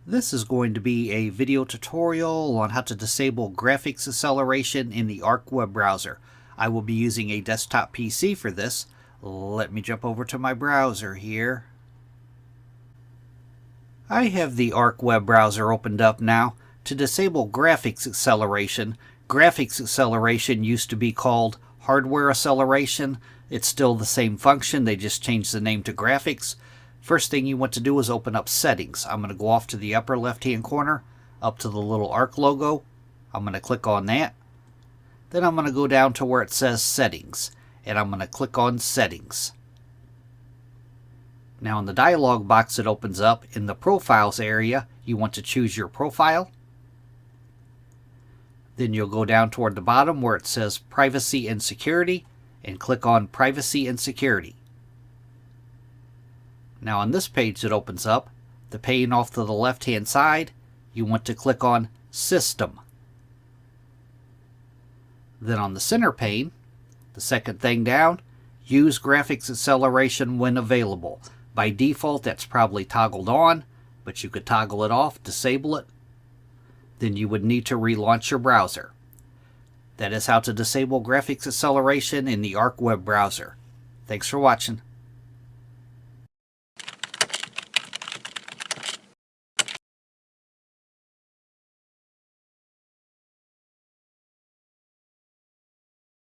This is going to be a video tutorial on how to disable graphics acceleration in the Arc web browser. I will be using a desktop PC for this. Let me jump over to my browser here. I have the Arc web browser opened up now. To disable graphics acceleration used to be called hardware acceleration. It's still the same function, they just changed the name to graphics. First thing you want to do is open up settings. I'm going to go off to the upper left hand corner, up to the little Arc logo. I'm going to click on that. Then I'm going to go down to where it says settings, and I'm going to click on settings. Now in the dialog box that opens up, in the profiles area, you want to choose your profile. Then you'll go down toward the bottom where it says privacy and security, and click on privacy and security. Now on this page that opens up, the pane off to the left hand side, you want to click on System. Then on the center pane, the second thing down, use graphics acceleration when available. By default that's probably toggled on, but you could toggle it off, disable it. Then you would need to relaunch your browser. That is how to disable graphics acceleration in the Arc web browser. Thanks for watching.